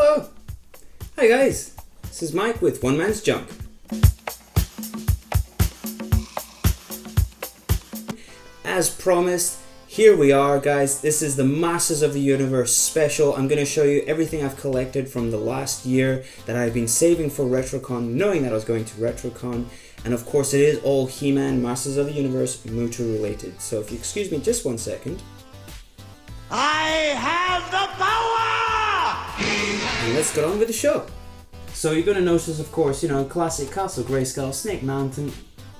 Hello! Hi guys, this is Mike with One Man's Junk. As promised, here we are guys. This is the Masters of the Universe special. I'm going to show you everything I've collected from the last year that I've been saving for Retrocon, knowing that I was going to Retrocon. And of course it is all He-Man, Masters of the Universe, MOTU related. So if you excuse me just one second. I have the power! And let's get on with the show. So you're going to notice, of course, classic Castle Grayskull, Snake Mountain,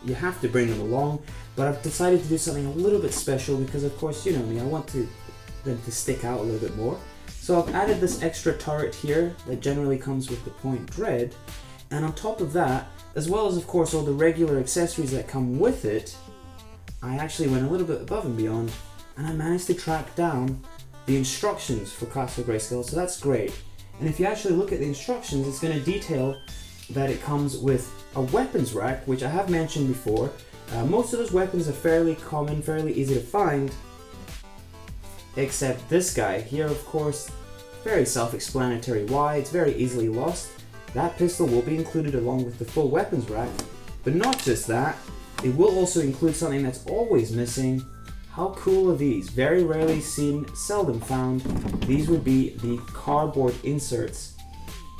you have to bring them along. But I've decided to do something a little bit special because, of course, you know me, I want them to stick out a little bit more. So I've added this extra turret here that generally comes with the Point Dread. And on top of that, as well as, of course, all the regular accessories that come with it, I actually went a little bit above and beyond, and I managed to track down the instructions for Castle Grayskull, so that's great. And if you actually look at the instructions, it's going to detail that it comes with a weapons rack, which I have mentioned before. Most of those weapons are fairly common, fairly easy to find, except this guy here, of course, very self-explanatory why, it's very easily lost. That pistol will be included along with the full weapons rack, but not just that, it will also include something that's always missing. How cool are these? Very rarely seen, seldom found. These would be the cardboard inserts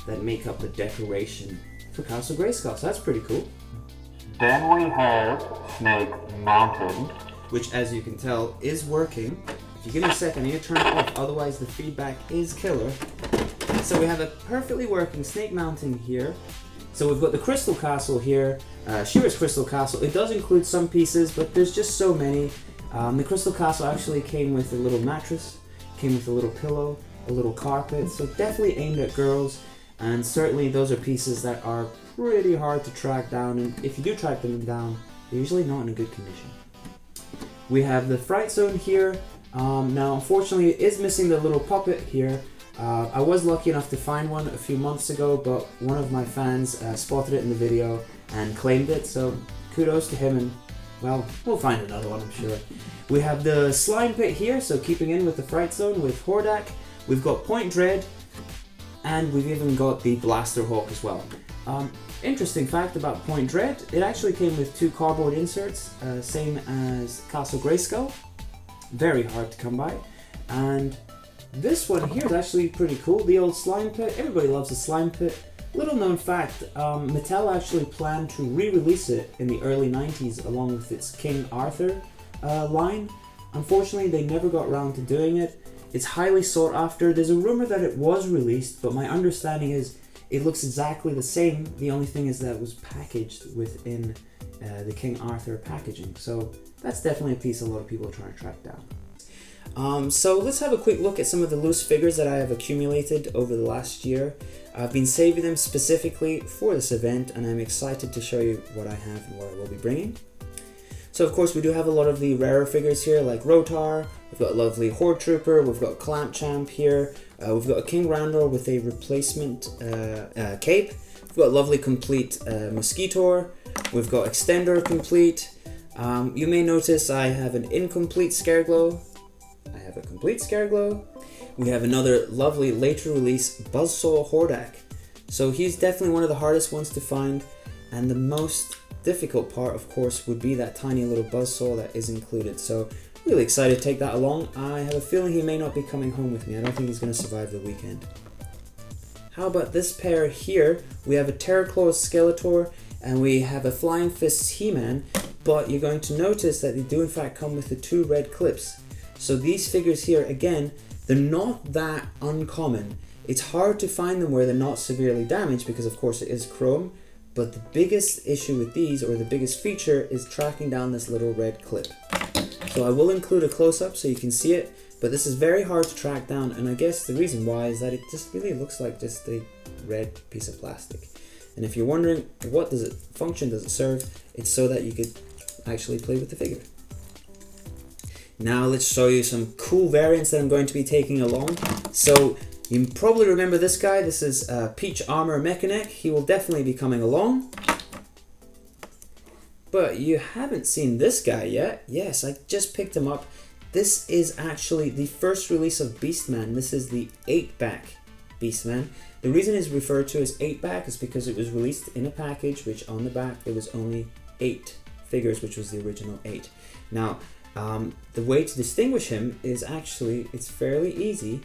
that make up the decoration for Castle Grayskull, so that's pretty cool. Then we have Snake Mountain, which, as you can tell, is working. If you give me a second, I need to turn it off, otherwise the feedback is killer. So we have a perfectly working Snake Mountain here. So we've got the Crystal Castle here, Shira's Crystal Castle. It does include some pieces, but there's just so many. The Crystal Castle actually came with a little mattress, came with a little pillow, a little carpet, so definitely aimed at girls. And certainly those are pieces that are pretty hard to track down, and if you do track them down, they're usually not in a good condition. We have the Fright Zone here. Now unfortunately it is missing the little puppet here. I was lucky enough to find one a few months ago, but one of my fans spotted it in the video and claimed it, so kudos to him, and well, we'll find another one, I'm sure. We have the Slime Pit here, so keeping in with the Fright Zone with Hordak. We've got Point Dread, and we've even got the Blaster Hawk as well. Interesting fact about Point Dread, it actually came with 2 cardboard inserts, same as Castle Grayskull. Very hard to come by. And this one here is actually pretty cool, the old Slime Pit. Everybody loves the Slime Pit. Little known fact, Mattel actually planned to re-release it in the early 90s along with its King Arthur line. Unfortunately, they never got around to doing it. It's highly sought after. There's a rumor that it was released, but my understanding is it looks exactly the same. The only thing is that it was packaged within the King Arthur packaging. So that's definitely a piece a lot of people are trying to track down. So let's have a quick look at some of the loose figures that I have accumulated over the last year. I've been saving them specifically for this event, and I'm excited to show you what I have and what I will be bringing. So of course we do have a lot of the rarer figures here, like Rotar. We've got a lovely Horde Trooper, we've got Clamp Champ here, we've got a King Randor with a replacement cape, we've got a lovely complete Mosquitor, we've got Extender complete. You may notice I have an incomplete Scareglow, I have a complete Scareglow. We have another lovely later release Buzzsaw Hordak. So he's definitely one of the hardest ones to find, and the most difficult part, of course, would be that tiny little buzzsaw that is included. So really excited to take that along. I have a feeling he may not be coming home with me. I don't think he's going to survive the weekend. How about this pair here? We have a Terraclaw Skeletor and we have a Flying Fists He-Man, but you're going to notice that they do in fact come with the 2 red clips. So these figures here, again, they're not that uncommon. It's hard to find them where they're not severely damaged because of course it is chrome. But the biggest issue with these, or the biggest feature, is tracking down this little red clip. So I will include a close-up so you can see it, but this is very hard to track down, and I guess the reason why is that it just really looks like just a red piece of plastic. And if you're wondering what function does it serve, it's so that you could actually play with the figure. Now let's show you some cool variants that I'm going to be taking along. So you probably remember this guy. This is Peach Armor Mechanic. He will definitely be coming along. But you haven't seen this guy yet. Yes, I just picked him up. This is actually the first release of Beastman. This is the 8-back Beastman. The reason it's referred to as 8-back is because it was released in a package which on the back there was only 8 figures, which was the original 8. Now, the way to distinguish him is actually, it's fairly easy.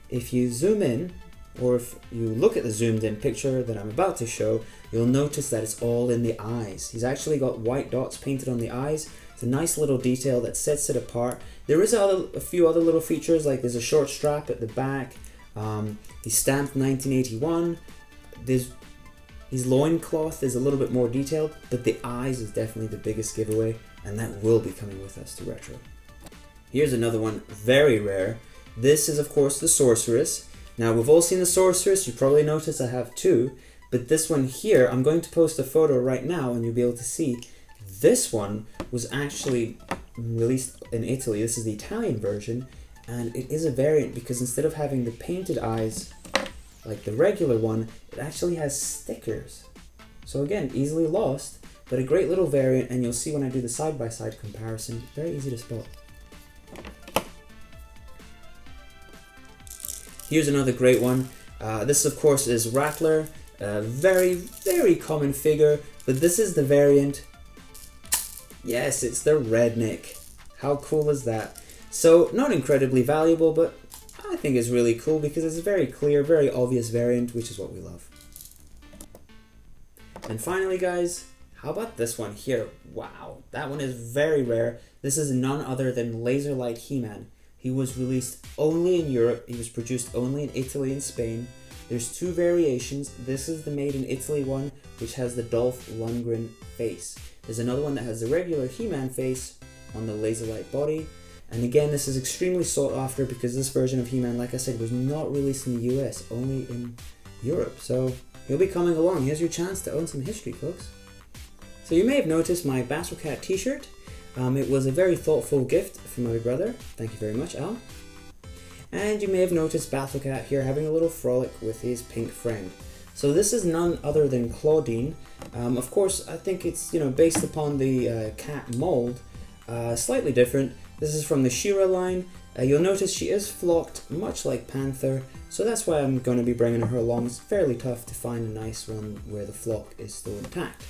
If you zoom in, or if you look at the zoomed in picture that I'm about to show, you'll notice that it's all in the eyes. He's actually got white dots painted on the eyes. It's a nice little detail that sets it apart. There is a few other little features, like there's a short strap at the back. He's stamped 1981. His loincloth is a little bit more detailed, but the eyes is definitely the biggest giveaway, and that will be coming with us to Retro. Here's another one, very rare. This is of course the Sorceress. Now we've all seen the Sorceress, you probably noticed I have 2, but this one here, I'm going to post a photo right now and you'll be able to see. This one was actually released in Italy. This is the Italian version, and it is a variant because instead of having the painted eyes like the regular one, it actually has stickers. So again, easily lost, but a great little variant, and you'll see when I do the side-by-side comparison, very easy to spot. Here's another great one. This of course is Rattler, a very, very common figure, but this is the variant. Yes, it's the Redneck. How cool is that? So not incredibly valuable, but I think it's really cool because it's a very clear, very obvious variant, which is what we love. And finally guys, how about this one here? Wow, that one is very rare. This is none other than Laserlight He-Man. He was released only in Europe. He was produced only in Italy and Spain. There's 2 variations. This is the made in Italy one, which has the Dolph Lundgren face. There's another one that has the regular He-Man face on the Laserlight body. And again, this is extremely sought after because this version of He-Man, like I said, was not released in the US, only in Europe. So he'll be coming along. Here's your chance to own some history, folks. So you may have noticed my Battle Cat t-shirt. It was a very thoughtful gift from my brother. Thank you very much, Al. And you may have noticed Battle Cat here having a little frolic with his pink friend. So this is none other than Claudine. Of course, I think it's based upon the cat mold, slightly different. This is from the She-Ra line. You'll notice she is flocked, much like Panther, so that's why I'm going to be bringing her along. It's fairly tough to find a nice one where the flock is still intact.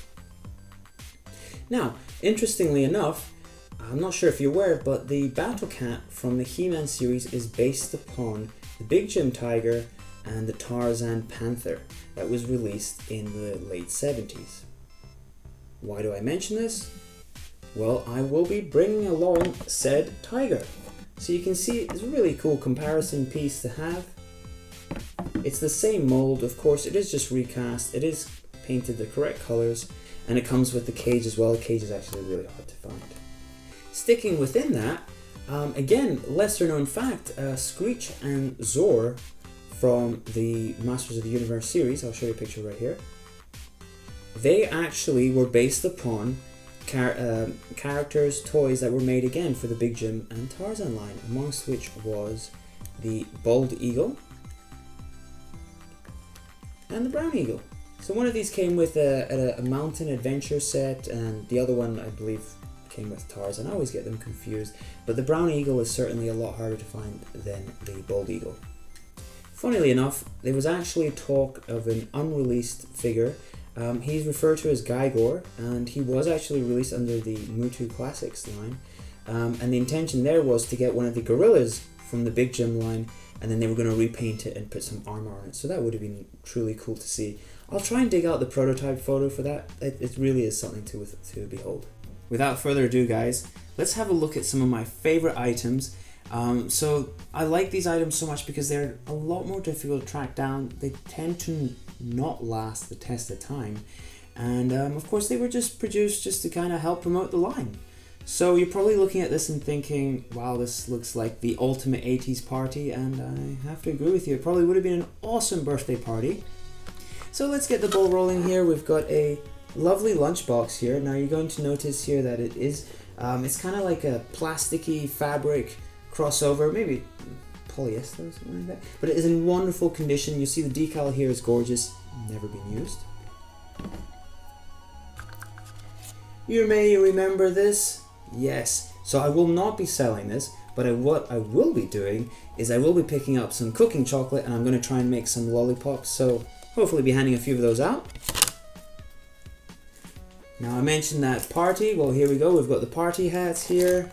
Now, interestingly enough, I'm not sure if you're aware, but the Battle Cat from the He-Man series is based upon the Big Jim Tiger and the Tarzan Panther that was released in the late 70s. Why do I mention this? Well, I will be bringing along said tiger. So you can see it's a really cool comparison piece to have. It's the same mold, of course, it is just recast, it is painted the correct colors, and it comes with the cage as well. The cage is actually really hard to find. Sticking within that, again, lesser known fact, Screech and Zor from the Masters of the Universe series, I'll show you a picture right here, they actually were based upon characters, toys that were made again for the Big Jim and Tarzan line, amongst which was the Bald Eagle and the Brown Eagle. So one of these came with a mountain adventure set, and the other one I believe came with Tarzan. I always get them confused, but the Brown Eagle is certainly a lot harder to find than the Bald Eagle. Funnily enough, there was actually talk of an unreleased figure. He's referred to as Gygor, and he was actually released under the MOTU Classics line, and the intention there was to get one of the gorillas from the Big Jim line, and then they were going to repaint it and put some armor on it, so that would have been truly cool to see. I'll try and dig out the prototype photo for that. It really is something to behold. Without further ado guys, let's have a look at some of my favorite items. So I like these items so much because they're a lot more difficult to track down. They tend to not last the test of time, and of course they were just produced just to kind of help promote the line. So you're probably looking at this and thinking, wow, this looks like the ultimate 80s party, and I have to agree with you, it probably would have been an awesome birthday party. So let's get the ball rolling here. We've got a lovely lunchbox here. Now you're going to notice here that it is, it's kind of like a plasticky fabric crossover, maybe polyester or something like that, but it is in wonderful condition. You see the decal here is gorgeous, never been used. You may remember this. Yes, so I will not be selling this. But what I will be doing is I will be picking up some cooking chocolate, and I'm going to try and make some lollipops, so hopefully be handing a few of those out. Now I mentioned that party, well here we go, we've got the party hats here.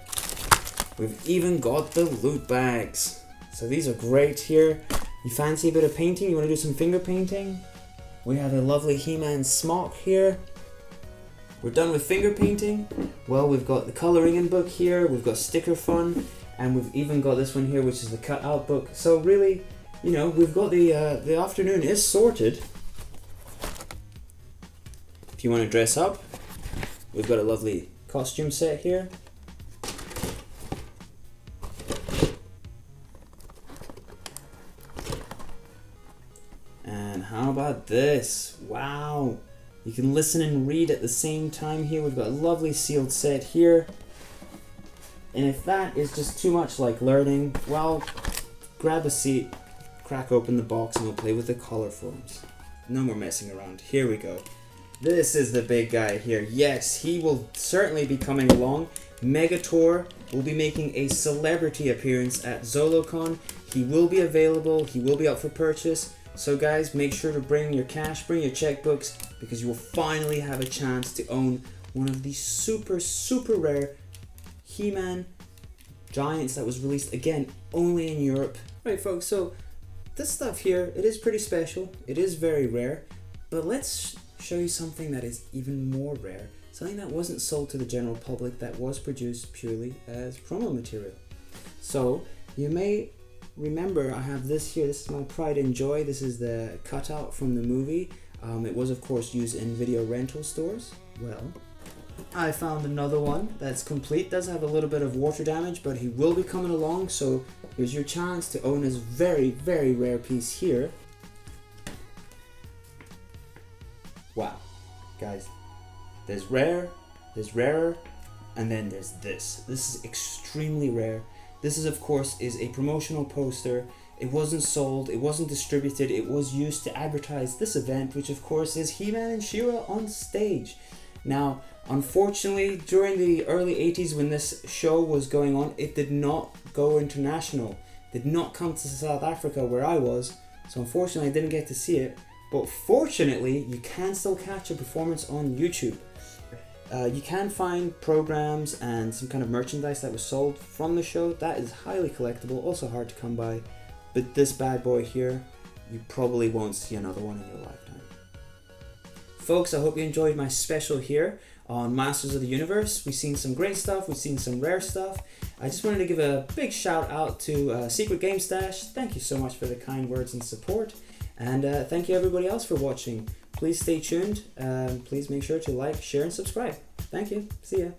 We've even got the loot bags. So these are great here. You fancy a bit of painting? You want to do some finger painting? We have a lovely He-Man smock here. We're done with finger painting. Well, we've got the coloring in book here, we've got sticker fun, and we've even got this one here, which is the cut out book. So really, you know, we've got the afternoon is sorted. If you want to dress up, we've got a lovely costume set here. And how about this? Wow! You can listen and read at the same time here. We've got a lovely sealed set here. And if that is just too much like learning, well, grab a seat, crack open the box, and we'll play with the color forms. No more messing around. Here we go. This is the big guy here. Yes, he will certainly be coming along. Megator will be making a celebrity appearance at Zolocon. He will be available. He will be up for purchase. So guys, make sure to bring your cash, bring your checkbooks, because you will finally have a chance to own one of these super, super rare He-Man Giants that was released, again, only in Europe. Right folks, so this stuff here, it is pretty special. It is very rare, but let's show you something that is even more rare. Something that wasn't sold to the general public, that was produced purely as promo material. So you may remember I have this here. This is my Pride and Joy. This is the cutout from the movie. It was of course used in video rental stores. Well, I found another one that's complete. Does have a little bit of water damage, but he will be coming along, so here's your chance to own this very, very rare piece here. Wow, guys, there's rare, there's rarer, and then there's this. This is extremely rare. This is of course is a promotional poster. It wasn't sold, it wasn't distributed, it was used to advertise this event, which of course is He-Man and She-Ra on stage. Now, unfortunately, during the early 80s when this show was going on, it did not go international. Did not come to South Africa where I was, so unfortunately I didn't get to see it. But fortunately, you can still catch a performance on YouTube. You can find programs and some kind of merchandise that was sold from the show. That is highly collectible, also hard to come by. But this bad boy here, you probably won't see another one in your lifetime. Folks, I hope you enjoyed my special here on Masters of the Universe. We've seen some great stuff, we've seen some rare stuff. I just wanted to give a big shout out to Secret Game Stash. Thank you so much for the kind words and support. And thank you everybody else for watching. Please stay tuned. Please make sure to like, share, and subscribe. Thank you. See ya.